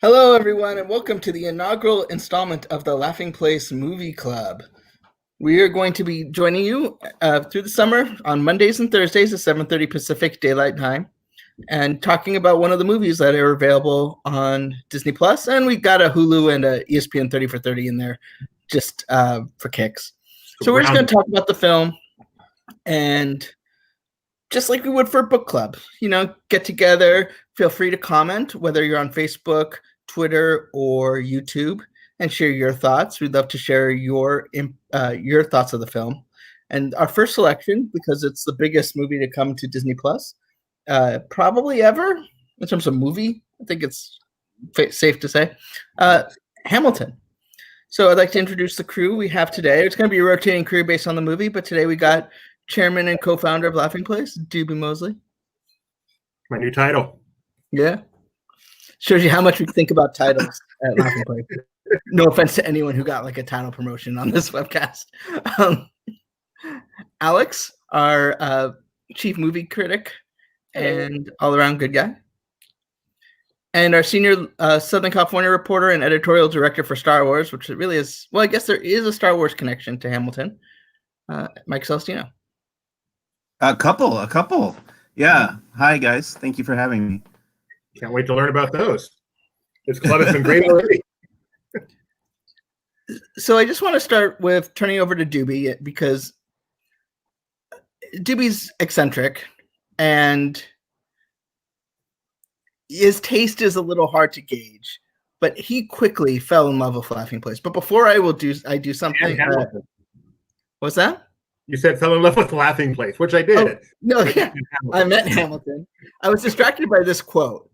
Hello, everyone, and welcome to the inaugural installment of the Laughing Place Movie Club. We are going to be joining you through the summer on Mondays and Thursdays at 7:30 Pacific Daylight Time and talking about one of the movies that are available on Disney Plus. And we've got a Hulu and a ESPN 30 for 30 in there just for kicks. So we're just going to talk about the film and just like we would for a book club, get together, feel free to comment, whether you're on Facebook, Twitter, or YouTube, and share your thoughts. We'd love to share your thoughts of the film. And our first selection, because it's the biggest movie to come to Disney Plus, probably ever in terms of movie, I think it's safe to say, Hamilton. So I'd like to introduce the crew we have today. It's going to be a rotating crew based on the movie, but today we got Chairman and co-founder of Laughing Place, Doobie Mosley. My new title. Yeah. Shows you how much we think about titles at Laughing Place. No offense to anyone who got like a title promotion on this webcast. Alex, our chief movie critic and all-around good guy. And our senior Southern California reporter and editorial director for Star Wars, which it really is, well, I guess there is a Star Wars connection to Hamilton, Mike Celestino. A couple. Yeah. Hi, guys. Thank you for having me. Can't wait to learn about those. This club has been great already. So I just want to start with turning over to Doobie because Doobie's eccentric and his taste is a little hard to gauge, but he quickly fell in love with Laughing Place. But before I do something. What's that? You said fell in love with Laughing Place, which I did. Oh, no, yeah. I meant Hamilton. I was distracted by this quote,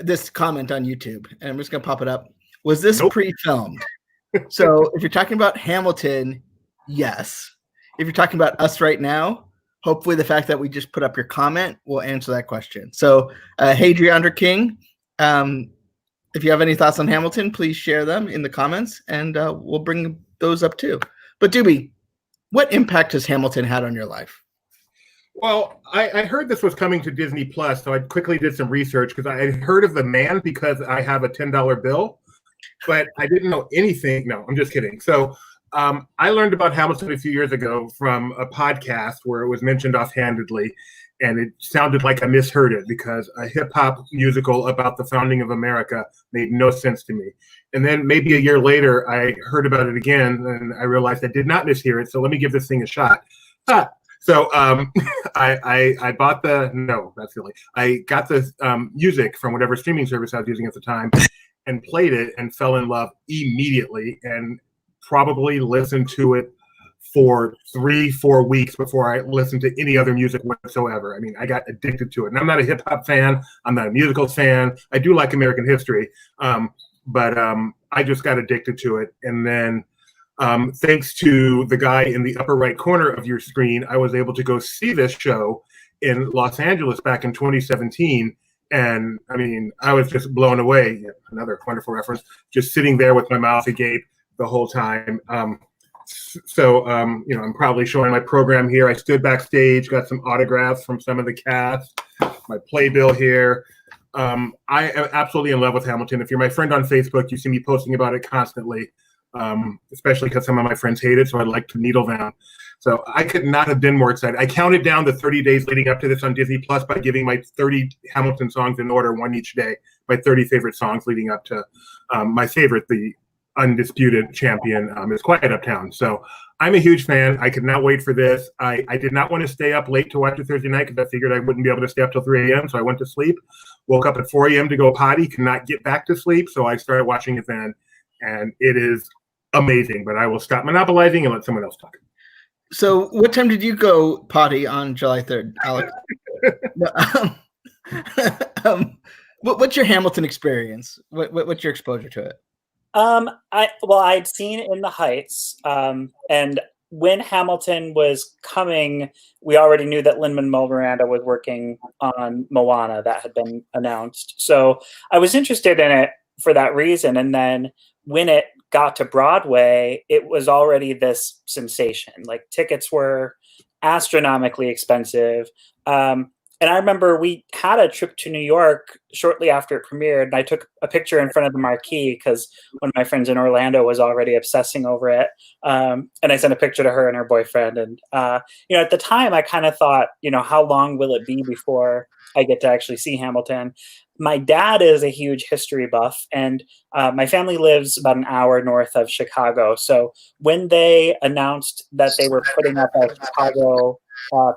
this comment on YouTube, and I'm just going to pop it up. Was this pre-filmed? So if you're talking about Hamilton, yes. If you're talking about us right now, hopefully the fact that we just put up your comment will answer that question. So, hey, Dreandra King, if you have any thoughts on Hamilton, please share them in the comments, and we'll bring those up too. But Doobie, what impact has Hamilton had on your life? Well, I heard this was coming to Disney Plus, so I quickly did some research because I had heard of the man because I have a $10 bill, but I didn't know anything. No, I'm just kidding. So I learned about Hamilton a few years ago from a podcast where it was mentioned offhandedly, and it sounded like I misheard it because a hip-hop musical about the founding of America made no sense to me. And then maybe a year later, I heard about it again, and I realized I did not mishear it, so let me give this thing a shot. So I bought that's silly. I got the music from whatever streaming service I was using at the time and played it and fell in love immediately and probably listened to it for 3-4 weeks before I listened to any other music whatsoever. I mean, I got addicted to it. And I'm not a hip hop fan. I'm not a musical fan. I do like American history. But I just got addicted to it. And then thanks to the guy in the upper right corner of your screen, I was able to go see this show in Los Angeles back in 2017. And I mean, I was just blown away. Another wonderful reference, just sitting there with my mouth agape the whole time. I'm probably showing my program here. I stood backstage, got some autographs from some of the cast, my playbill here. I am absolutely in love with Hamilton. If you're my friend on Facebook, you see me posting about it constantly, especially because some of my friends hate it, so I'd like to needle them. So I could not have been more excited. I counted down the 30 days leading up to this on Disney Plus by giving my 30 Hamilton songs in order, one each day, my 30 favorite songs leading up to my favorite, the undisputed champion, is Quiet Uptown. So I'm a huge fan. I could not wait for this. I did not want to stay up late to watch it Thursday night because I figured I wouldn't be able to stay up till 3 a.m. So I went to sleep, woke up at 4 a.m. to go potty, could not get back to sleep. So I started watching it then, and it is amazing. But I will stop monopolizing and let someone else talk. So what time did you go potty on July 3rd, Alex? What's your Hamilton experience? What's your exposure to it? I'd seen In the Heights, and when Hamilton was coming, we already knew that Lin-Manuel Miranda was working on Moana that had been announced. So I was interested in it for that reason. And then when it got to Broadway, it was already this sensation. Like, tickets were astronomically expensive. And I remember we had a trip to New York shortly after it premiered, and I took a picture in front of the marquee because one of my friends in Orlando was already obsessing over it. And I sent a picture to her and her boyfriend. And, at the time, I kind of thought, how long will it be before I get to actually see Hamilton? My dad is a huge history buff, and my family lives about an hour north of Chicago. So when they announced that they were putting up a Chicago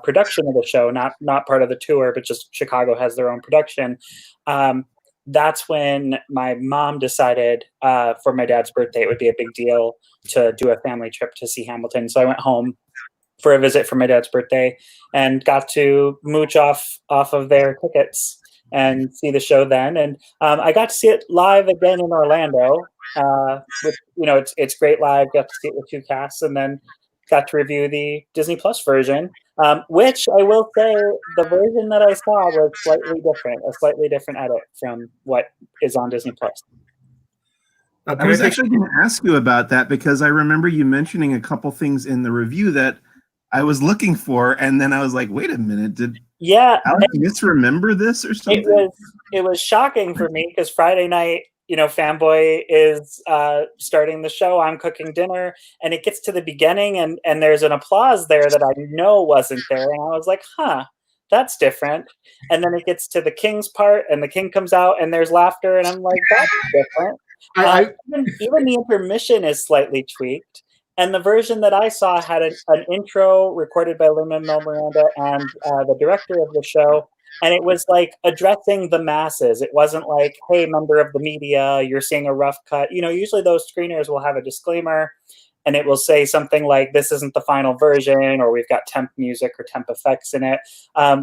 production of the show, not part of the tour, but just Chicago has their own production. That's when my mom decided for my dad's birthday it would be a big deal to do a family trip to see Hamilton. So I went home for a visit for my dad's birthday and got to mooch off of their tickets and see the show then. And I got to see it live again in Orlando. With it's great live. Got to see it with two casts, and then got to review the Disney Plus version, which I will say the version that I saw was slightly different, a slightly different edit from what is on Disney Plus. I was actually going to ask you about that because I remember you mentioning a couple things in the review that I was looking for, and then I was like, "Wait a minute, did Alex misremember this or something?" It was shocking for me because Friday night, Fanboy is starting the show. I'm cooking dinner, and it gets to the beginning, and there's an applause there that I know wasn't there, and I was like, "Huh, that's different." And then it gets to the King's part, and the King comes out, and there's laughter, and I'm like, "That's different." Even the intermission is slightly tweaked. And the version that I saw had an intro recorded by Lin-Manuel Miranda and the director of the show. And it was like addressing the masses. It wasn't like, hey, member of the media, you're seeing a rough cut. Usually those screeners will have a disclaimer and it will say something like, this isn't the final version, or we've got temp music or temp effects in it.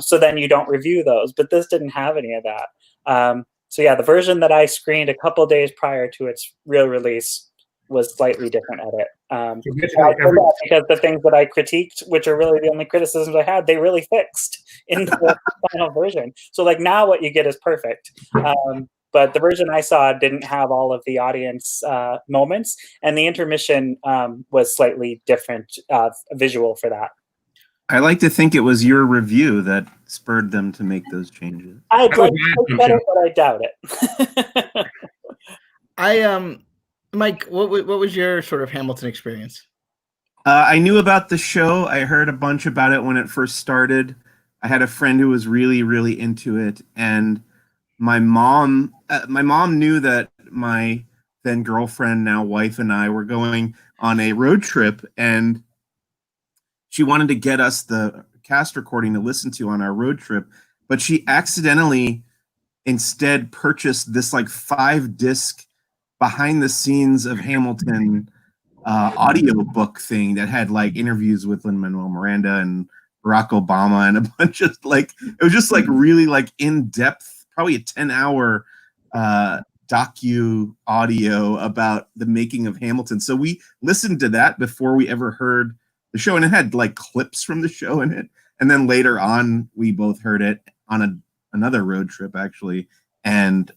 So then you don't review those. But this didn't have any of that. So yeah, the version that I screened a couple days prior to its real release was slightly different edit. Because the things that I critiqued, which are really the only criticisms I had, they really fixed in the final version. So like now what you get is perfect. But the version I saw didn't have all of the audience moments, and the intermission was slightly different visual for that. I like to think it was your review that spurred them to make those changes. I'd like to think better, but I doubt it. Mike, what was your sort of Hamilton experience? I knew about the show. I heard a bunch about it when it first started. I had a friend who was really, really into it, and my mom knew that my then girlfriend, now wife, and I were going on a road trip, and she wanted to get us the cast recording to listen to on our road trip, but she accidentally instead purchased this like 5-disc behind the scenes of Hamilton audio book thing that had like interviews with Lin-Manuel Miranda and Barack Obama and a bunch of like, it was just like really like in-depth, probably a 10-hour docu audio about the making of Hamilton. So we listened to that before we ever heard the show, and it had like clips from the show in it. And then later on, we both heard it on another road trip actually, and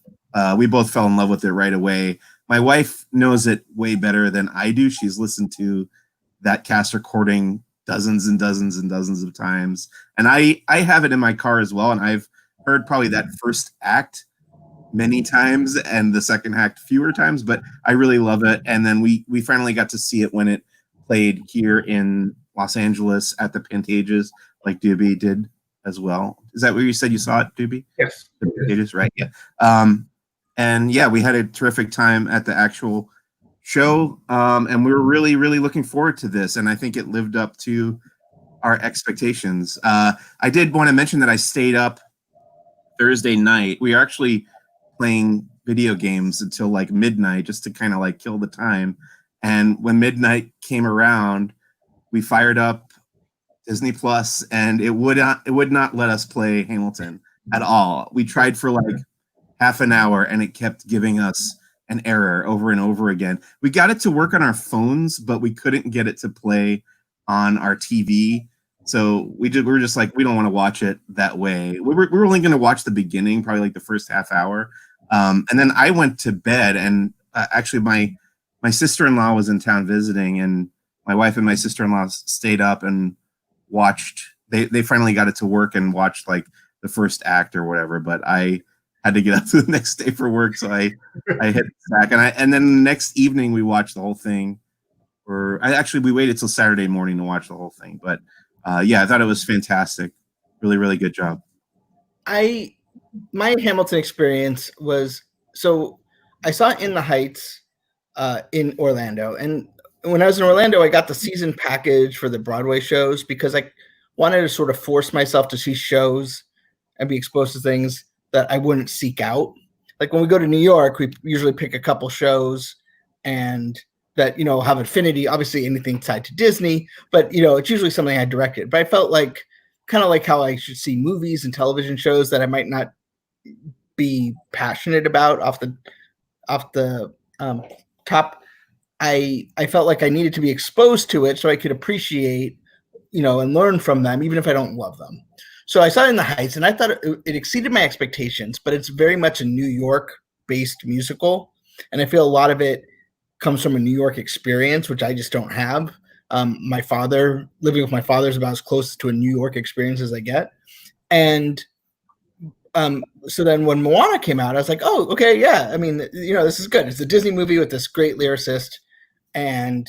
we both fell in love with it right away. My wife knows it way better than I do. She's listened to that cast recording dozens and dozens and dozens of times. And I have it in my car as well. And I've heard probably that first act many times and the second act fewer times, but I really love it. And then we finally got to see it when it played here in Los Angeles at the Pantages, like Doobie did as well. Is that where you said you saw it, Doobie? Yes. The Pantages, right? Yeah. And yeah, we had a terrific time at the actual show. And we were really, really looking forward to this. And I think it lived up to our expectations. I did want to mention that I stayed up Thursday night. We were actually playing video games until like midnight just to kind of like kill the time. And when midnight came around, we fired up Disney Plus, and it would not let us play Hamilton at all. We tried for like half an hour, and it kept giving us an error over and over again. We got it to work on our phones, but we couldn't get it to play on our TV. So we were just like, we don't want to watch it that way. We were only going to watch the beginning, probably like the first half hour. And then I went to bed, and actually my sister-in-law was in town visiting, and my wife and my sister-in-law stayed up and watched. They finally got it to work and watched like the first act or whatever, but I had to get up the next day for work, so I hit back, and then the next evening we watched the whole thing. We waited till Saturday morning to watch the whole thing, but yeah, I thought it was fantastic. Really, really good job. My Hamilton experience was, so I saw it in the Heights in Orlando, and when I was in Orlando, I got the season package for the Broadway shows because I wanted to sort of force myself to see shows and be exposed to things that I wouldn't seek out. Like when we go to New York, we usually pick a couple shows and that, have affinity, obviously anything tied to Disney, but, it's usually something I directed. But I felt like, kind of like how I should see movies and television shows that I might not be passionate about off the top. I felt like I needed to be exposed to it so I could appreciate, and learn from them, even if I don't love them. So I saw it in the Heights, and I thought it exceeded my expectations, but it's very much a New York-based musical, and I feel a lot of it comes from a New York experience, which I just don't have. Living with my father is about as close to a New York experience as I get. And so then when Moana came out, I was like, oh, okay, yeah. I mean, this is good. It's a Disney movie with this great lyricist. And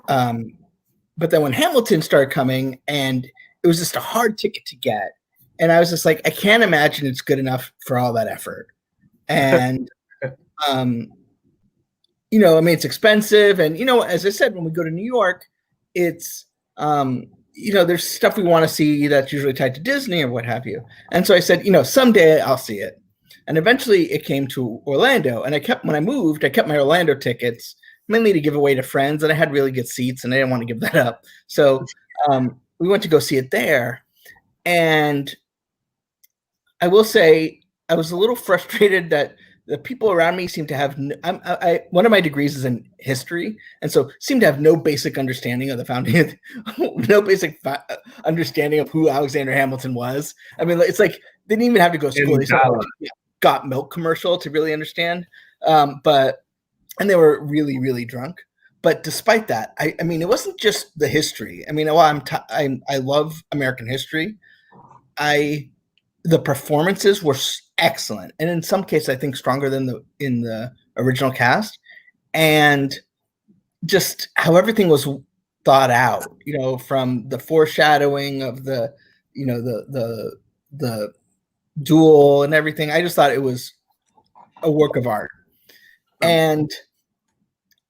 but then when Hamilton started coming, and it was just a hard ticket to get. And I was just like, I can't imagine it's good enough for all that effort. And it's expensive. And, as I said, when we go to New York, it's, there's stuff we want to see that's usually tied to Disney or what have you. And so I said, someday I'll see it. And eventually it came to Orlando. And when I moved, I kept my Orlando tickets mainly to give away to friends. And I had really good seats and I didn't want to give that up. So we went to go see it there. And I will say I was a little frustrated that the people around me seem to have one of my degrees is in history, and so seem to have no basic understanding of the founding, no basic understanding of who Alexander Hamilton was. I mean, it's like they didn't even have to go to school. They saw Got Milk commercial to really understand. And they were really, really drunk. But despite that, I mean, it wasn't just the history. I mean, I love American history. The performances were excellent, and in some cases, I think stronger than in the original cast. And just how everything was thought out, from the foreshadowing of the duel and everything. I just thought it was a work of art. And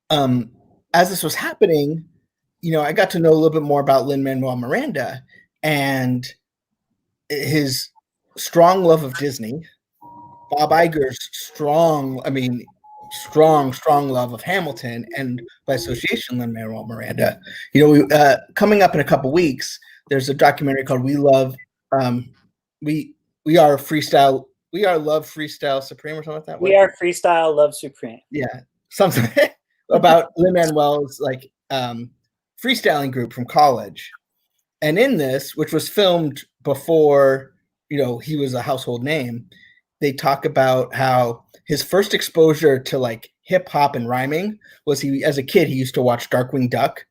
as this was happening, I got to know a little bit more about Lin-Manuel Miranda and his strong love of Disney, Bob Iger's strong love of Hamilton, and by association, Lin-Manuel Miranda. Coming up in a couple weeks, there's a documentary called "We Love Love Freestyle Supreme" or something like that. We Are Freestyle Love Supreme. Yeah, something about Lin-Manuel's freestyling group from college. And in this, which was filmed before he was a household name, they talk about how his first exposure to hip hop and rhyming was as a kid, he used to watch Darkwing Duck.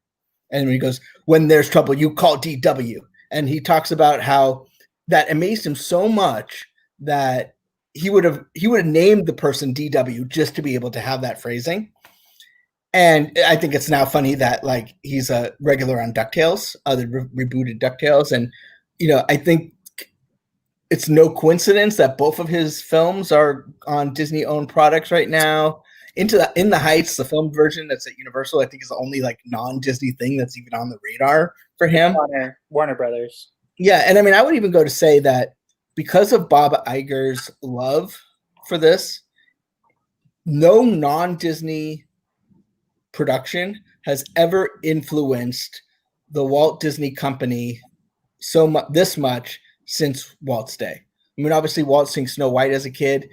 And he goes, "When there's trouble, you call DW." And he talks about how that amazed him so much that he would have named the person DW just to be able to have that phrasing. And I think it's now funny that he's a regular on DuckTales, the rebooted DuckTales. And, I think it's no coincidence that both of his films are on Disney-owned products right now. In the Heights, the film version that's at Universal, I think is the only non-Disney thing that's even on the radar for him. Warner Brothers. Yeah, and I mean, I would even go to say that because of Bob Iger's love for this, no non-Disney production has ever influenced the Walt Disney Company this much since Walt's day. I mean, obviously, Walt seeing Snow White as a kid,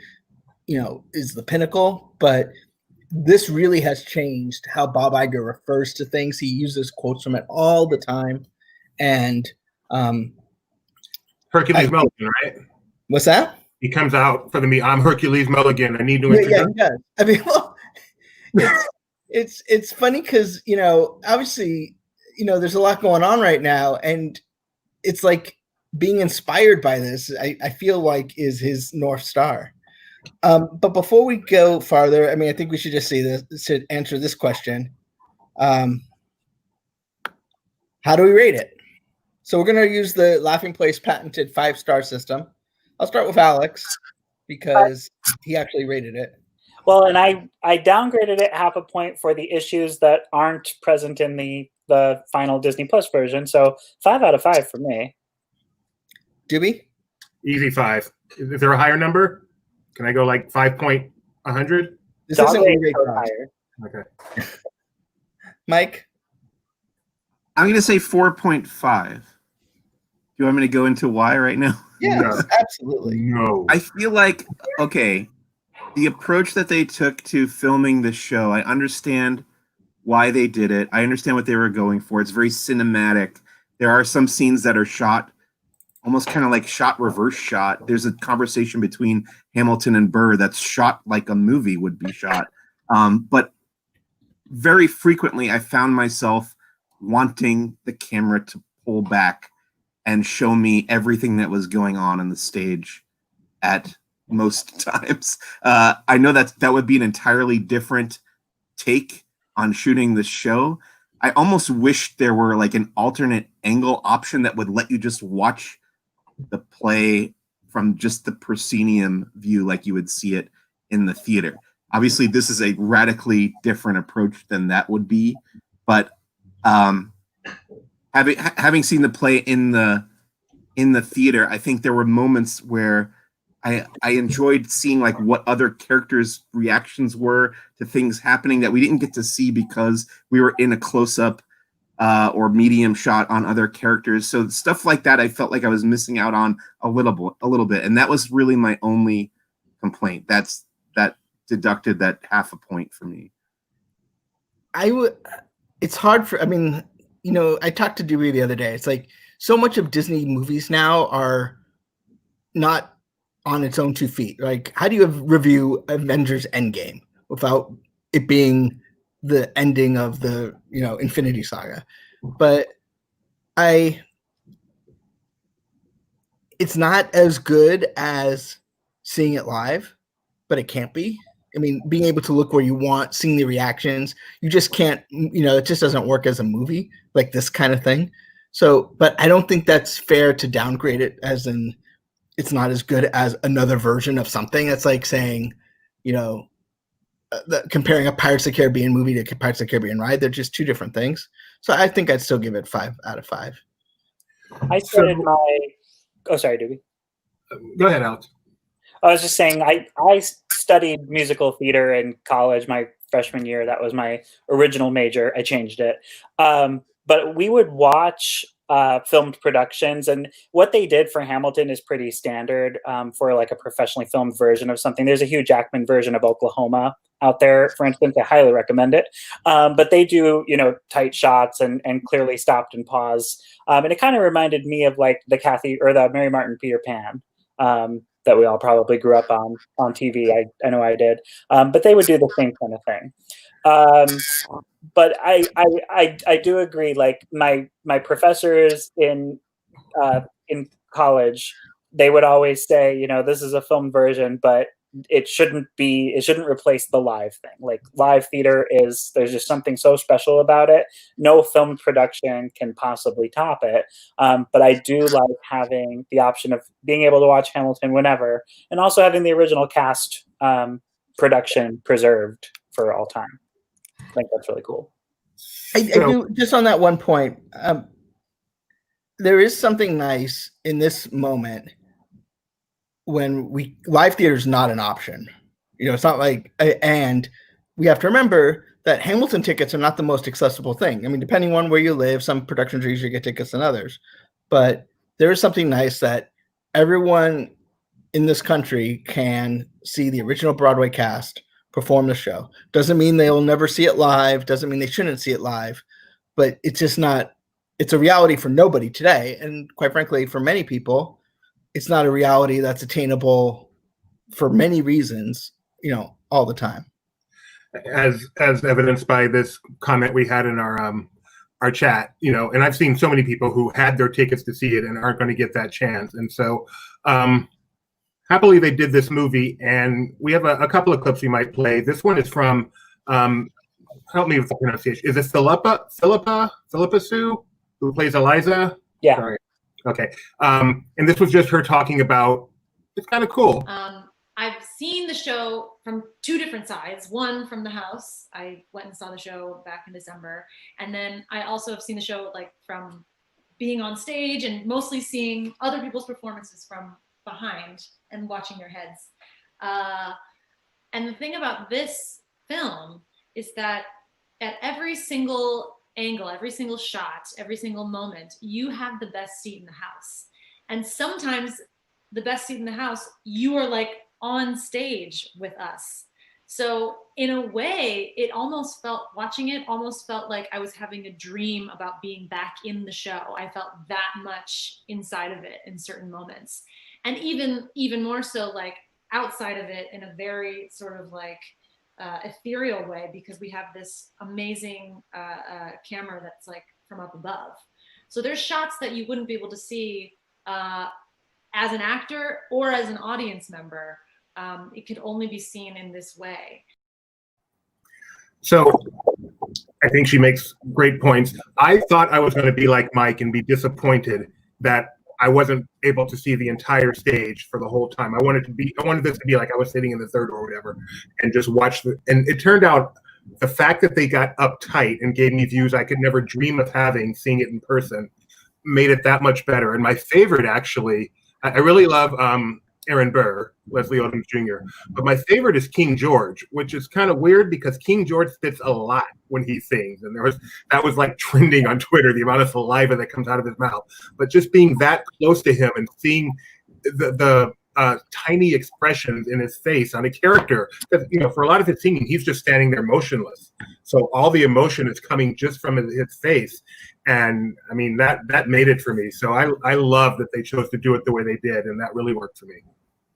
is the pinnacle, but this really has changed how Bob Iger refers to things. He uses quotes from it all the time. And Hercules Mulligan, right? What's that? He comes out for the me. I'm Hercules Mulligan. I need to introduce. Yeah, he does. I mean, well, it's funny because obviously there's a lot going on right now, and it's like being inspired by this, I feel like is his North Star. But before we go farther, I mean, I think we should just say this, should answer this question. How do we rate it? So we're going to use the Laughing Place patented 5-star system. I'll start with Alex because he actually rated it. Well, and I downgraded it half a point for the issues that aren't present in the final Disney Plus version. So 5 out of 5 for me. Doobie? Easy 5. Is there a higher number? Can I go like 5.100? This Dog isn't rate we rate goes dogs. higher. Okay. Mike? I'm going to say 4.5. Do you want me to go into why right now? Yes, No. absolutely. No. I feel like, okay, the approach that they took to filming the show, I understand why they did it. I understand what they were going for. It's very cinematic. There are some scenes that are shot almost kind of like shot reverse shot. There's a conversation between Hamilton and Burr that's shot like a movie would be shot. But very frequently I found myself wanting the camera to pull back and show me everything that was going on the stage at most times. I know that would be an entirely different take on shooting the show. I almost wish there were like an alternate angle option that would let you just watch the play from just the proscenium view like you would see it in the theater. Obviously, this is a radically different approach than that would be, but having seen the play in the theater, I think there were moments where I enjoyed seeing like what other characters' reactions were to things happening that we didn't get to see because we were in a close-up or medium shot on other characters. So stuff like that, I felt like I was missing out on a little bit, and that was really my only complaint. That deducted that half a point for me. It's hard for. I mean, I talked to Dewey the other day. It's like so much of Disney movies now are not on its own 2 feet. Like, how do you review Avengers Endgame without it being the ending of the Infinity Saga? But it's not as good as seeing it live, but it can't be. I mean, being able to look where you want, seeing the reactions, you just can't, it just doesn't work as a movie, like this kind of thing. So, but I don't think that's fair to downgrade it as in it's not as good as another version of something. It's like saying, comparing a Pirates of the Caribbean movie to Pirates of the Caribbean ride. They're just 2 different things. So I think I'd still give it 5 out of 5. I started Oh, sorry, Doobie. Go ahead, Alex. I was just saying, I studied musical theater in college my freshman year. That was my original major. I changed it. But we would watch filmed productions, and what they did for Hamilton is pretty standard for like a professionally filmed version of something. There's a Hugh Jackman version of Oklahoma out there, for instance. I highly recommend it. But they do, tight shots and clearly stopped and pause. And it kind of reminded me of like the Mary Martin Peter Pan. That we all probably grew up on TV. I know I did. But they would do the same kind of thing. But I do agree. Like my professors in college, they would always say, this is a film version, but it shouldn't replace the live thing. Like live theater there's just something so special about it. No film production can possibly top it. But I do like having the option of being able to watch Hamilton whenever, and also having the original cast production preserved for all time. I think that's really cool. I do, just on that one point, there is something nice in this moment when live theater is not an option. It's not like, and we have to remember that Hamilton tickets are not the most accessible thing. I mean, depending on where you live, some productions easier to get tickets than others, but there is something nice that everyone in this country can see the original Broadway cast perform the show. Doesn't mean they'll never see it live. Doesn't mean they shouldn't see it live, but it's just not, it's a reality for nobody today. And quite frankly, for many people, it's not a reality that's attainable for many reasons, all the time. As evidenced by this comment we had in our our chat, you know, and I've seen so many people who had their tickets to see it and aren't going to get that chance. And so happily they did this movie, and we have a couple of clips we might play. This one is from, help me with the pronunciation. Is it Philippa Sue, who plays Eliza? Yeah. Sorry. Okay. And this was just her talking about, it's kind of cool. I've seen the show from two different sides. One from the house. I went and saw the show back in December. And then I also have seen the show like from being on stage and mostly seeing other people's performances from behind and watching their heads. And the thing about this film is that at every single angle, every single shot, every single moment, you have the best seat in the house. And sometimes the best seat in the house, you are like on stage with us. So in a way, it almost felt, watching it almost felt like I was having a dream about being back in the show. I felt that much inside of it in certain moments. And even more so like outside of it in a very sort of like ethereal way, because we have this amazing camera that's like from up above. So there's shots that you wouldn't be able to see as an actor or as an audience member. It could only be seen in this way. So I think she makes great points. I thought I was going to be like Mike and be disappointed that I wasn't able to see the entire stage for the whole time. I wanted this to be like I was sitting in the third or whatever and just watch and it turned out the fact that they got uptight and gave me views I could never dream of having, seeing it in person, made it that much better. And my favorite, actually, I really love Aaron Burr, Leslie Odom Jr., but my favorite is King George, which is kind of weird because King George spits a lot when he sings, and that was like trending on Twitter, the amount of saliva that comes out of his mouth. But just being that close to him and seeing the tiny expressions in his face on a character, because you know, for a lot of his singing, he's just standing there motionless. So all the emotion is coming just from his face. And I mean, that made it for me. So I love that they chose to do it the way they did, and that really worked for me,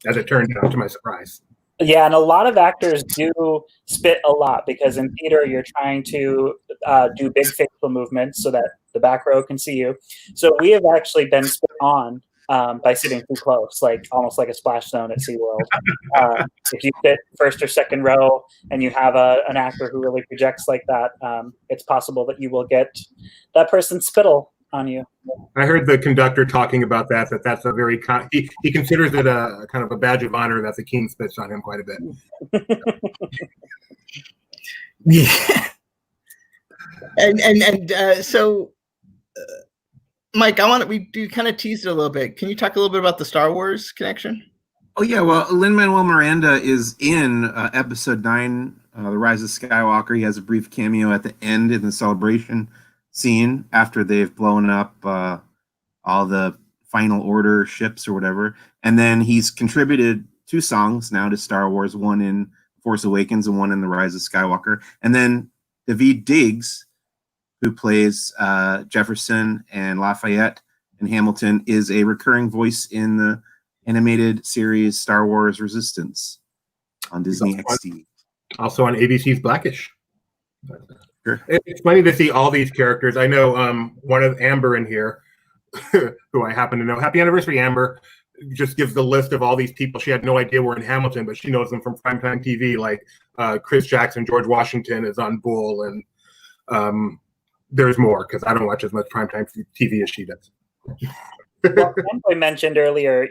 as it turned out, to my surprise. Yeah, and a lot of actors do spit a lot because in theater you're trying to do big facial movements so that the back row can see you. So we have actually been spit on by sitting too close, like almost like a splash zone at SeaWorld. If you sit first or second row and you have an actor who really projects like that, it's possible that you will get that person's spittle on you. I heard the conductor talking about that's a very he considers it a kind of a badge of honor that the king spits on him quite a bit. Yeah. And so Mike, we do kind of teased it a little bit. Can you talk a little bit about the Star Wars connection? Oh yeah, well, Lin-Manuel Miranda is in Episode 9, The Rise of Skywalker. He has a brief cameo at the end in the celebration scene after they've blown up all the Final Order ships or whatever. And then he's contributed 2 songs now to Star Wars, one in Force Awakens and one in The Rise of Skywalker. And then Daveed Diggs, who plays Jefferson and Lafayette in Hamilton, is a recurring voice in the animated series Star Wars Resistance on Disney XD. Also on ABC's Blackish. Sure. It's funny to see all these characters. I know one of Amber in here, who I happen to know. Happy anniversary, Amber. Just gives the list of all these people. She had no idea we're in Hamilton, but she knows them from primetime TV, like Chris Jackson, George Washington is on Bull, and there's more because I don't watch as much primetime TV as she does. Well, I mentioned earlier,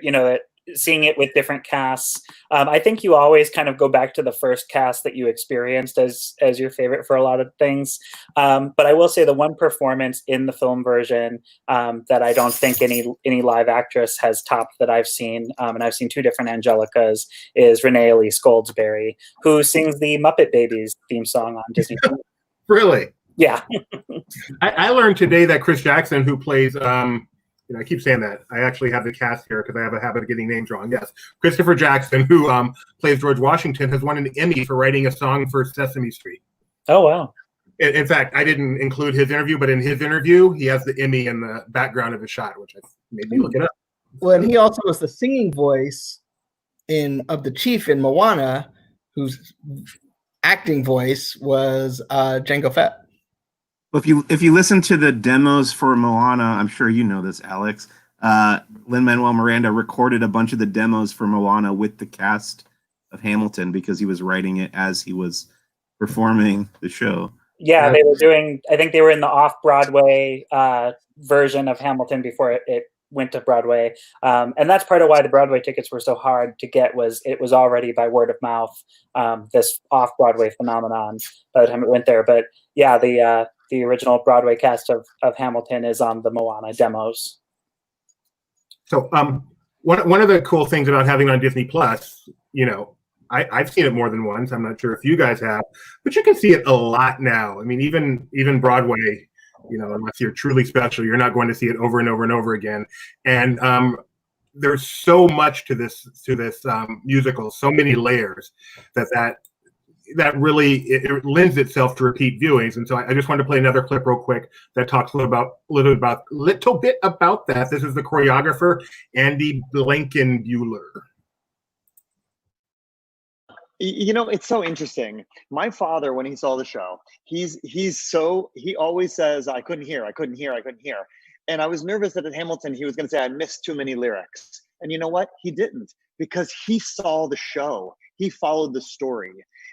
seeing it with different casts. I think you always kind of go back to the first cast that you experienced as your favorite for a lot of things. But I will say the one performance in the film version that I don't think any live actress has topped that I've seen, and I've seen 2 different Angelicas, is Renee Elise Goldsberry, who sings the Muppet Babies theme song on Disney. Really? Yeah. I learned today that Chris Jackson, who plays, I keep saying that. I actually have the cast here because I have a habit of getting names wrong. Yes. Christopher Jackson, who plays George Washington, has won an Emmy for writing a song for Sesame Street. Oh, wow. In fact, I didn't include his interview, but in his interview, he has the Emmy in the background of his shot, which made me look it up. Well, and he also was the singing voice of the chief in Moana, whose acting voice was Jango Fett. If you listen to the demos for Moana, I'm sure you know this, Alex. Lin-Manuel Miranda recorded a bunch of the demos for Moana with the cast of Hamilton because he was writing it as he was performing the show. Yeah, they were doing. I think they were in the off-Broadway version of Hamilton before it went to Broadway, and that's part of why the Broadway tickets were so hard to get. Was it was already by word of mouth, this off-Broadway phenomenon by the time it went there. But yeah, the original Broadway cast of Hamilton is on the Moana demos. So one of the cool things about having it on Disney Plus, you know, I've seen it more than once. I'm not sure if you guys have, but you can see it a lot now. I mean, even Broadway, you know, unless you're truly special, you're not going to see it over and over and over again. And there's so much to this musical, so many layers that really it lends itself to repeat viewings. And so I just wanted to play another clip real quick that talks a little bit about that. This is the choreographer, Andy Blankenbuehler. You know, it's so interesting. My father, when he saw the show, he always says, I couldn't hear. And I was nervous that at Hamilton, he was going to say, I missed too many lyrics. And you know what? He didn't, because he saw the show. He followed the story.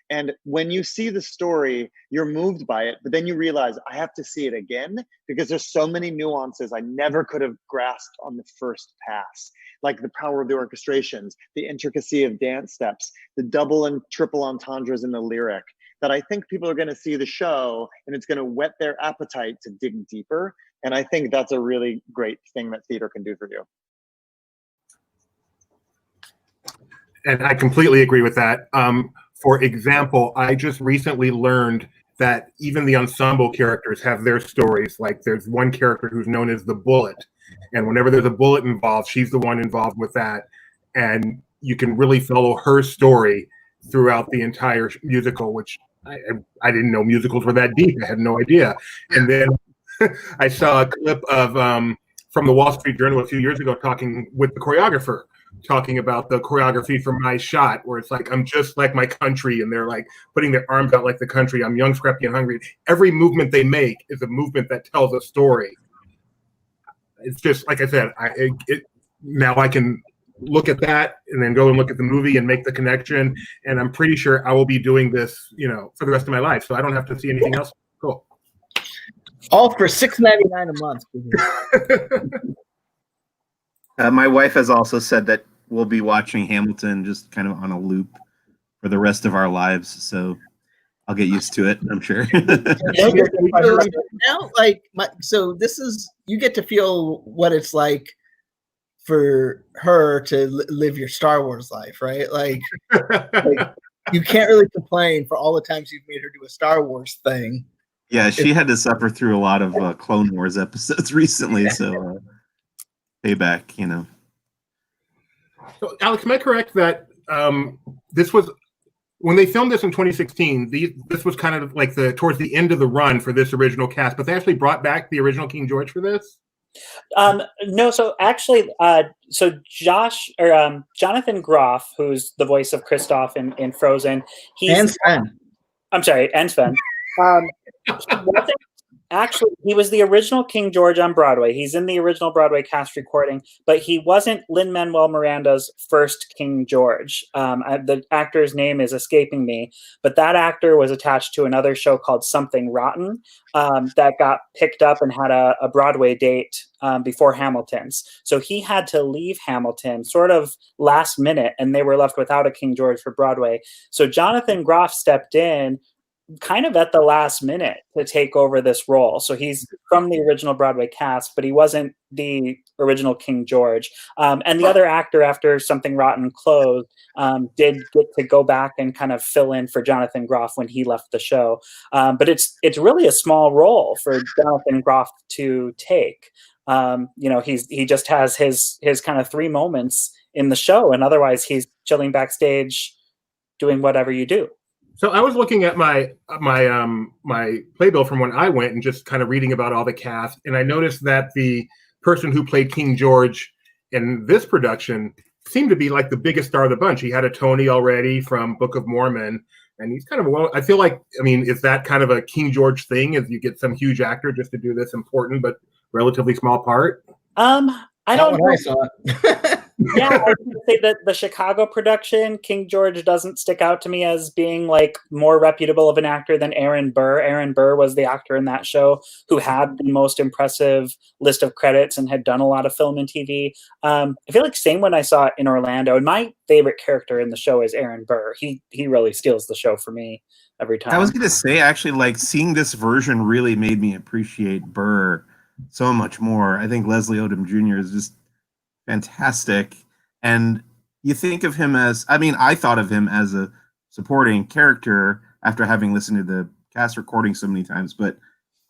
And when you see the story, you're moved by it, but then you realize I have to see it again because there's so many nuances I never could have grasped on the first pass, like the power of the orchestrations, the intricacy of dance steps, the double and triple entendres in the lyric, that I think people are going to see the show and it's going to whet their appetite to dig deeper. And I think that's a really great thing that theater can do for you. And I completely agree with that. For example, I just recently learned that even the ensemble characters have their stories. Like there's one character who's known as the Bullet. And whenever there's a bullet involved, she's the one involved with that. And you can really follow her story throughout the entire musical, which I didn't know musicals were that deep. I had no idea. And then I saw a clip of from the Wall Street Journal a few years ago talking with the choreographer, talking about the choreography for My Shot, where it's like, I'm just like my country, and they're like putting their arms out like the country. I'm young, scrappy, and hungry. Every movement they make is a movement that tells a story. It's just, like I said, now I can look at that and then go and look at the movie and make the connection. And I'm pretty sure I will be doing this, you know, for the rest of my life. So I don't have to see anything else. Cool. All for $6.99 a month. My wife has also said that we'll be watching Hamilton just kind of on a loop for the rest of our lives. So I'll get used to it, I'm sure. Now, so this is, you get to feel what it's like for her to live your Star Wars life, right? Like you can't really complain for all the times you've made her do a Star Wars thing. Yeah, she had to suffer through a lot of Clone Wars episodes recently, so payback, you know. So, Alex, am I correct that this was, when they filmed this in 2016, this was kind of like towards the end of the run for this original cast, but they actually brought back the original King George for this? No, so actually, so Jonathan Groff, who's the voice of Kristoff in Frozen, And Sven. I'm sorry, and Sven. He was the original King George on Broadway. He's in the original Broadway cast recording, but he wasn't Lin-Manuel Miranda's first King George. The actor's name is escaping me, but that actor was attached to another show called Something Rotten that got picked up and had a Broadway date before Hamilton's. So he had to leave Hamilton sort of last minute, and they were left without a King George for Broadway. So Jonathan Groff stepped in kind of at the last minute to take over this role. So he's from the original Broadway cast, but he wasn't the original King George. And the other actor, after Something Rotten closed, did get to go back and kind of fill in for Jonathan Groff when he left the show. But it's really a small role for Jonathan Groff to take. He just has his kind of 3 moments in the show, and otherwise he's chilling backstage doing whatever you do. So I was looking at my playbill from when I went and just kind of reading about all the cast, and I noticed that the person who played King George in this production seemed to be like the biggest star of the bunch. He had a Tony already from Book of Mormon, and he's kind of I feel like, I mean, is that kind of a King George thing? Is you get some huge actor just to do this important but relatively small part? I don't know. I saw it. Yeah, I was going to say that the Chicago production, King George doesn't stick out to me as being like more reputable of an actor than Aaron Burr. Aaron Burr was the actor in that show who had the most impressive list of credits and had done a lot of film and TV. I feel like same when I saw it in Orlando. And my favorite character in the show is Aaron Burr. He really steals the show for me every time. I was going to say, actually, like seeing this version really made me appreciate Burr so much more. I think Leslie Odom Jr. is just fantastic. And you think of him as, I mean, I thought of him as a supporting character after having listened to the cast recording so many times, but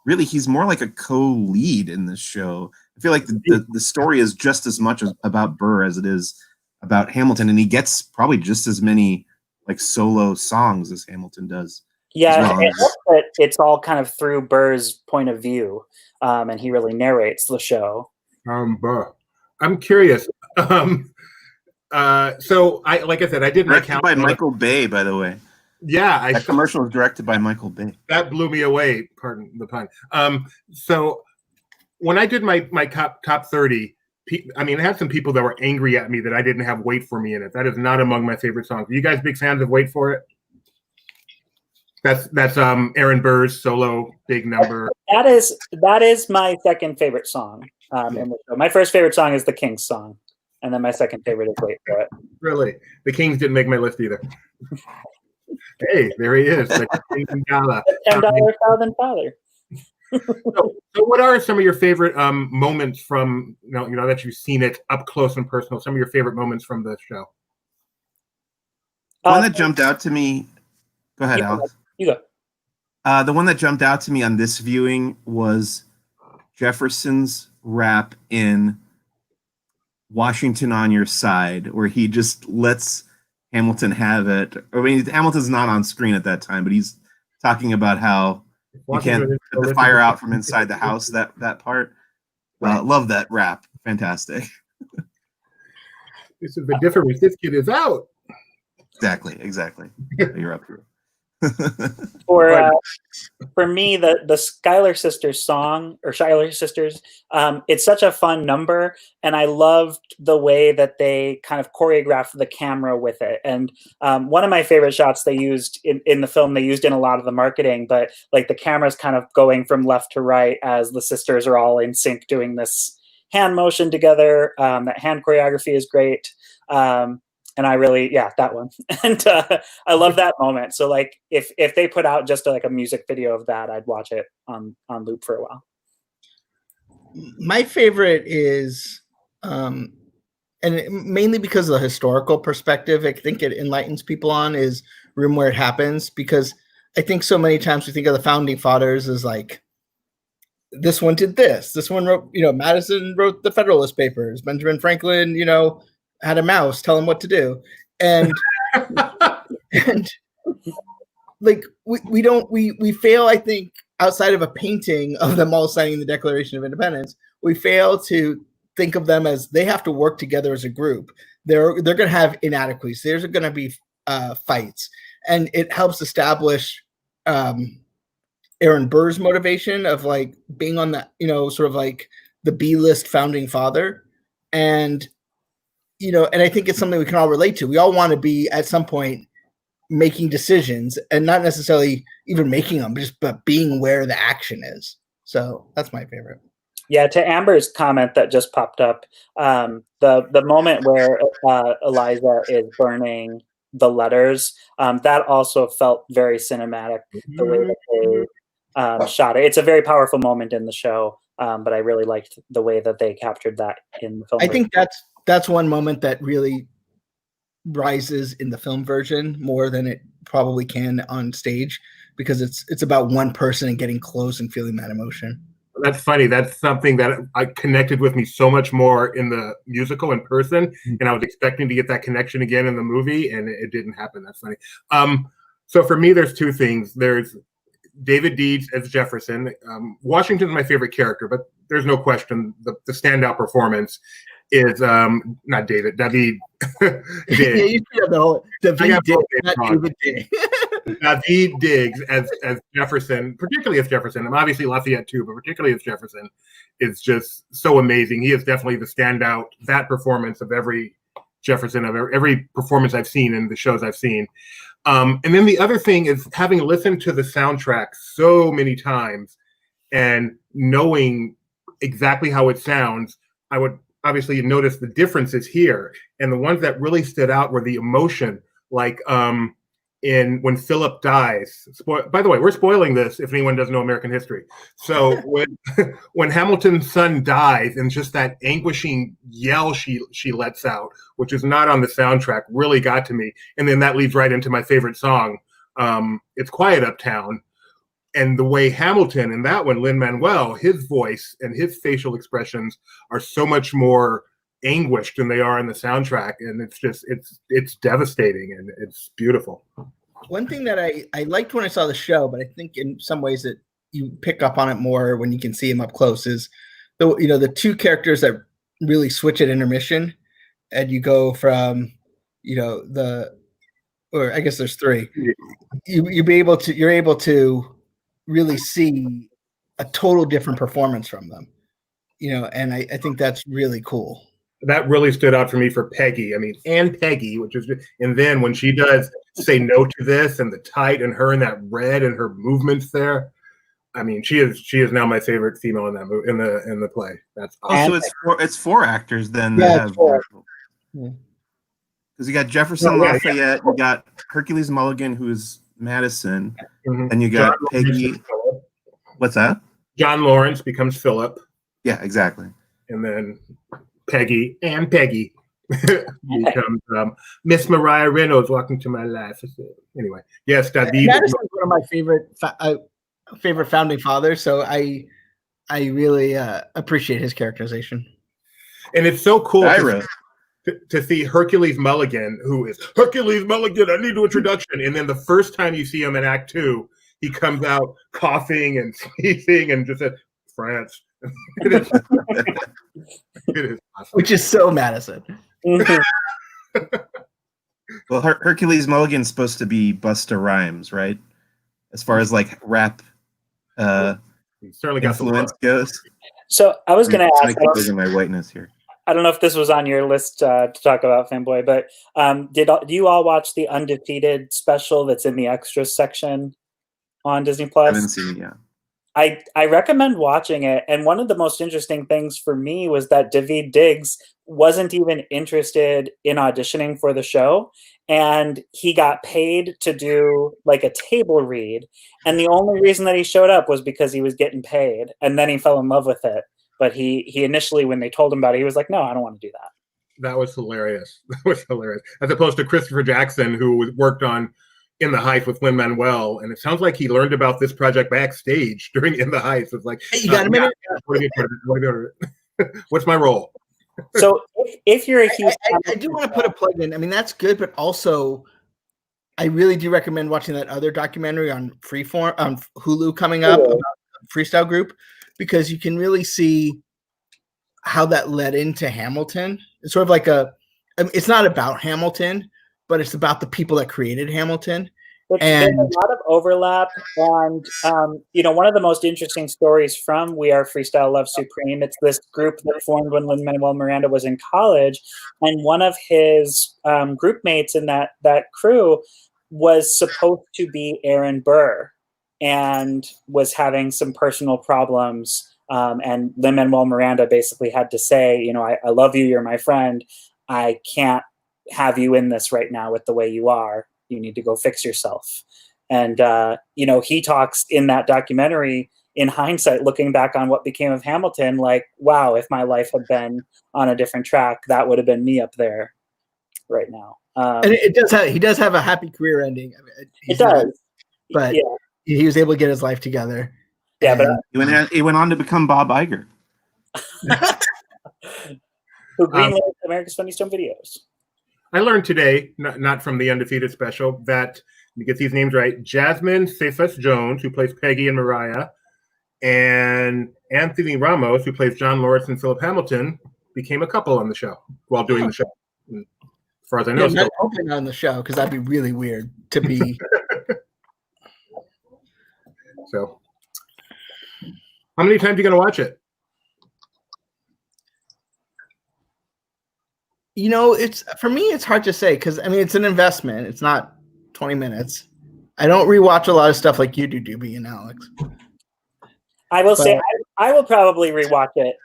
really he's more like a co-lead in this show. I feel like the story is just as much about Burr as it is about Hamilton, and he gets probably just as many like solo songs as Hamilton does. Yeah, well. It's all kind of through Burr's point of view, and he really narrates the show. Burr. I'm curious. So like I said, I did my count by Michael Bay, by the way. Yeah, that commercial was directed by Michael Bay. That blew me away. Pardon the pun. So when I did my top 30, I mean, I had some people that were angry at me that I didn't have "Wait for Me" in it. That is not among my favorite songs. Are you guys big fans of "Wait for It"? That's Aaron Burr's solo big number. That is my second favorite song. In the show. My first favorite song is the Kings song, and then my second favorite is "Wait for It." Really, the Kings didn't make my list either. Hey, there he is, the King Gala. $10 Father Father. So what are some of your favorite moments from you know that you've seen it up close and personal? Some of your favorite moments from the show. One that jumped out to me. Go ahead, Alex. You go. The one that jumped out to me on this viewing was Jefferson's rap in Washington on Your Side, where he just lets Hamilton have it. I mean, Hamilton's not on screen at that time, but he's talking about how you can't put the fire out from inside the house. That part. Love that rap. Fantastic. This is the difference. This kid is out. Exactly. You're up here. For me, the Schuyler Sisters song, or Schuyler Sisters, it's such a fun number, and I loved the way that they kind of choreographed the camera with it. And one of my favorite shots they used in the film, they used in a lot of the marketing, but like the camera's kind of going from left to right as the sisters are all in sync doing this hand motion together. That hand choreography is great. And I really, that one. And I love that moment. So like if they put out just like a music video of that, I'd watch it on loop for a while. My favorite is, and mainly because of the historical perspective, I think it enlightens people on, is Room Where It Happens, because I think so many times we think of the founding fathers as like, this one did this. This one wrote, Madison wrote the Federalist Papers. Benjamin Franklin, had a mouse tell him what to do. And and like we fail, I think, outside of a painting of them all signing the Declaration of Independence, we fail to think of them as they have to work together as a group. They're going to have inadequacies. There's going to be fights, and it helps establish Aaron Burr's motivation of like being on the sort of like the B-list founding father, and and I think it's something we can all relate to. We all want to be at some point making decisions, and not necessarily even making them, but being where the action is. So that's my favorite. Yeah, to Amber's comment that just popped up, the moment where Eliza is burning the letters, that also felt very cinematic, the way that they shot it. It's a very powerful moment in the show, but I really liked the way that they captured that in the film. I think that's one moment that really rises in the film version more than it probably can on stage, because it's about one person and getting close and feeling that emotion. That's funny. That's something that I connected with me so much more in the musical in person, and I was expecting to get that connection again in the movie, and it didn't happen. That's funny. So for me, there's two things. There's David Deeds as Jefferson. Washington's my favorite character, but there's no question the standout performance is not David, David. Yeah, Diggs. you should have the whole David got Diggs, both names not wrong. David Diggs. David Diggs as Jefferson, particularly as Jefferson, and obviously Lafayette too, but particularly as Jefferson, is just so amazing. He is definitely the standout. That performance of every Jefferson, of every performance I've seen in the shows I've seen. And then the other thing is, having listened to the soundtrack so many times and knowing exactly how it sounds, I would obviously notice the differences here. And the ones that really stood out were the emotion, like in when Philip dies. By the way, we're spoiling this if anyone doesn't know American history. So when Hamilton's son dies, and just that anguishing yell she lets out, which is not on the soundtrack, really got to me. And then that leads right into my favorite song, It's Quiet Uptown. And the way Hamilton in that one, Lin-Manuel, his voice and his facial expressions are so much more anguished than they are in the soundtrack, and it's devastating and it's beautiful. One thing that I liked when I saw the show, but I think in some ways that you pick up on it more when you can see him up close, is the two characters that really switch at intermission, and you go from or I guess there's three. You're able to really see a total different performance from them, and I think that's really cool. That really stood out for me for Peggy. I mean, and Peggy, and then when she does Say No to This, and the tight, and her in that red, and her movements there. I mean, she is now my favorite female in that movie, in the play. That's awesome. So it's four actors then. Yeah, that have four. Because you got Jefferson Lafayette, you got Hercules Mulligan, who's Madison, and you got Peggy. What's that? John Lawrence becomes Philip. Yeah, exactly. And then Peggy becomes Miss Mariah Reynolds, Walking to My Life. Anyway, yes, David. Madison's one of my favorite founding fathers, so I really appreciate his characterization. And it's so cool to see Hercules Mulligan, who is Hercules Mulligan. I need an introduction. And then the first time you see him in Act 2, he comes out coughing and sneezing and just says, France. It is awesome. Which is so Madison. Well, Hercules Mulligan's supposed to be Busta Rhymes, right? As far as like rap he certainly got influence goes. So I was going to ask. I keep my whiteness here. I don't know if this was on your list to talk about, Fanboy, but do you all watch the Undefeated special that's in the extras section on Disney Plus? I haven't seen it yet. I recommend watching it. And one of the most interesting things for me was that David Diggs wasn't even interested in auditioning for the show. And he got paid to do like a table read. And the only reason that he showed up was because he was getting paid. And then he fell in love with it. But he initially, when they told him about it, he was like, no, I don't want to do that. That was hilarious. That was hilarious. As opposed to Christopher Jackson, who worked on In the Heights with Lin-Manuel, and it sounds like he learned about this project backstage during In the Heights. It's like, hey, you got a minute? What's my role? So if you're a huge I do want to put a plug in. I mean, that's good, but also I really do recommend watching that other documentary on Freeform on Hulu coming up about the Freestyle Group, because you can really see how that led into Hamilton. It's sort of like it's not about Hamilton, but it's about the people that created Hamilton. There's a lot of overlap, and one of the most interesting stories from We Are Freestyle Love Supreme, it's this group that formed when Lin-Manuel Miranda was in college, and one of his group mates in that crew was supposed to be Aaron Burr and was having some personal problems, and Lin-Manuel Miranda basically had to say, I love you, you're my friend, I can't have you in this right now with the way you are. You need to go fix yourself. And, he talks in that documentary, in hindsight, looking back on what became of Hamilton, like, wow, if my life had been on a different track, that would have been me up there right now. And he does have a happy career ending. I mean, it does. But yeah. He was able to get his life together. Yeah, but he went on to become Bob Iger. Who greenlit America's Funny Stone Videos. I learned today, not from the Undefeated special, that, you get these names right, Jasmine Cephas Jones, who plays Peggy and Mariah, and Anthony Ramos, who plays John Lawrence and Philip Hamilton, became a couple on the show while doing the show. And as far as I know, Yeah, still. not open on the show because that'd be really weird to be. So, how many times are you going to watch it? You know, it's for me, it's hard to say because I mean, it's an investment. It's not 20 minutes. I don't rewatch a lot of stuff like you do, Doobie and Alex. I will say I will probably rewatch it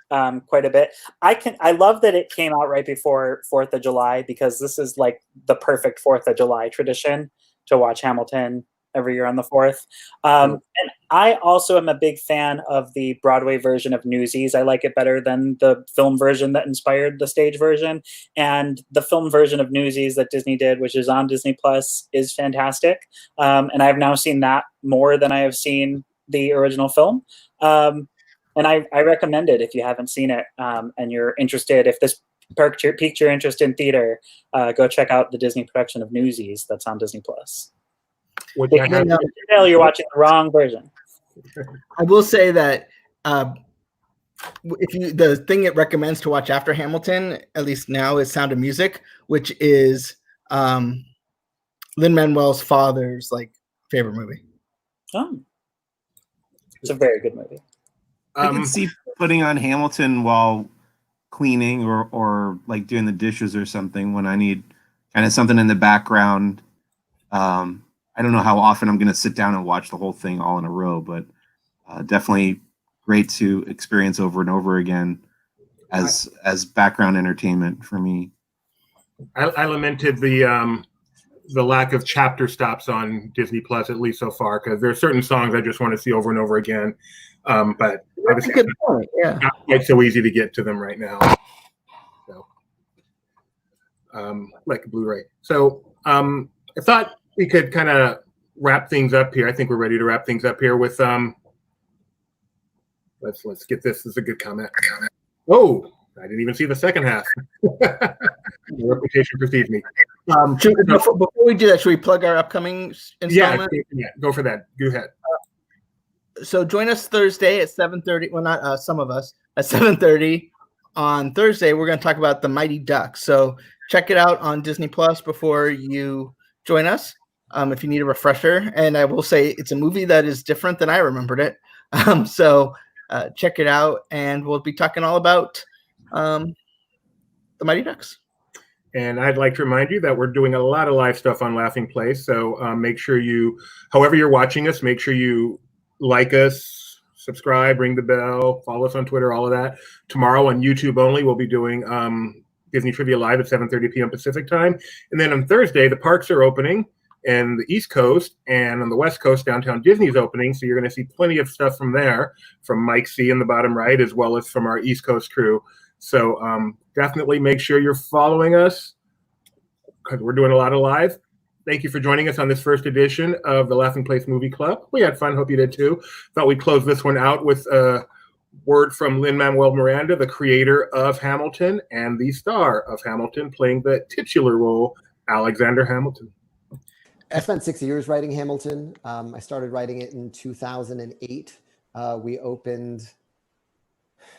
quite a bit. I love that it came out right before 4th of July because this is like the perfect 4th of July tradition to watch Hamilton every year on the 4th. And I also am a big fan of the Broadway version of Newsies. I like it better than the film version that inspired the stage version. And the film version of Newsies that Disney did, which is on Disney Plus, is fantastic. And I've now seen that more than I have seen the original film. And I recommend it if you haven't seen it and you're interested. If this piqued your interest in theater, go check out the Disney production of Newsies that's on Disney Plus. Which If you can tell you're watching the wrong version. I will say that the thing it recommends to watch after Hamilton, at least now, is Sound of Music, which is Lin-Manuel's father's favorite movie. Oh, it's a very good movie. I can see putting on Hamilton while cleaning or like doing the dishes or something when I need kind of something in the background. I don't know how often I'm going to sit down and watch the whole thing all in a row, but definitely great to experience over and over again as background entertainment for me. I lamented the lack of chapter stops on Disney Plus, at least so far, because there are certain songs I just want to see over and over again. But That's a good point. Yeah, not quite so easy to get to them right now. So, like a Blu-ray. So I thought we could kind of wrap things up here. I think we're ready to wrap things up here with let's get this. This is a good comment. Oh, I didn't even see the second half. The reputation precedes me. before we do that, should we plug our upcoming installment? Yeah, go for that. Go ahead. So join us Thursday at 7:30. Well, not some of us at 7:30 on Thursday. We're going to talk about The Mighty Ducks. So check it out on Disney Plus before you join us. If you need a refresher, and I will say it's a movie that is different than I remembered it. So check it out, and we'll be talking all about The Mighty Ducks. And I'd like to remind you that we're doing a lot of live stuff on Laughing Place. So make sure you, however you're watching us, make sure you like us, subscribe, ring the bell, follow us on Twitter, all of that. Tomorrow on YouTube only, we'll be doing Disney Trivia Live at 7:30 p.m. Pacific time. And then on Thursday, the parks are opening. And the East Coast and on the West Coast, Downtown Disney's opening. So you're going to see plenty of stuff from there, from Mike C in the bottom right, as well as from our East Coast crew. So definitely make sure you're following us because we're doing a lot of live. Thank you for joining us on this first edition of the Laughing Place Movie Club. We had fun. Hope you did too. Thought we'd close this one out with a word from Lin-Manuel Miranda, the creator of Hamilton and the star of Hamilton, playing the titular role, Alexander Hamilton. I spent 6 years writing Hamilton. I started writing it in 2008. We opened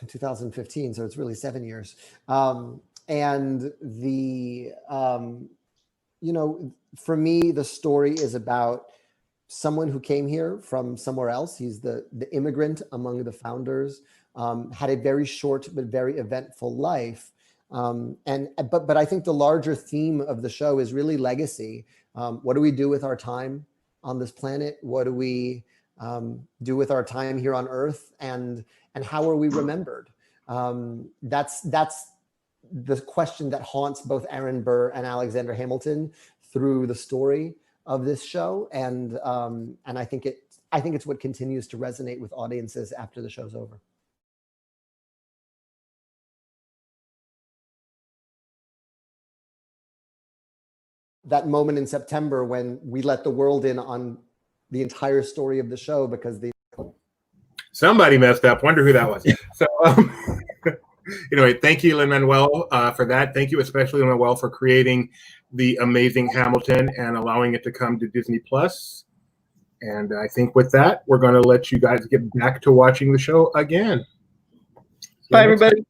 in 2015, so it's really 7 years. And for me, the story is about someone who came here from somewhere else. He's the immigrant among the founders, had a very short but very eventful life. But I think the larger theme of the show is really legacy. What do we do with our time on this planet? What do we do with our time here on Earth? And how are we remembered? That's the question that haunts both Aaron Burr and Alexander Hamilton through the story of this show. And I think it's what continues to resonate with audiences after the show's over. That moment in September when we let the world in on the entire story of the show because somebody messed up. Wonder who that was. So anyway, thank you, Lin-Manuel, for that. Thank you especially, Lin-Manuel, for creating the amazing Hamilton and allowing it to come to Disney Plus. And I think with that, we're going to let you guys get back to watching the show again. Bye, everybody.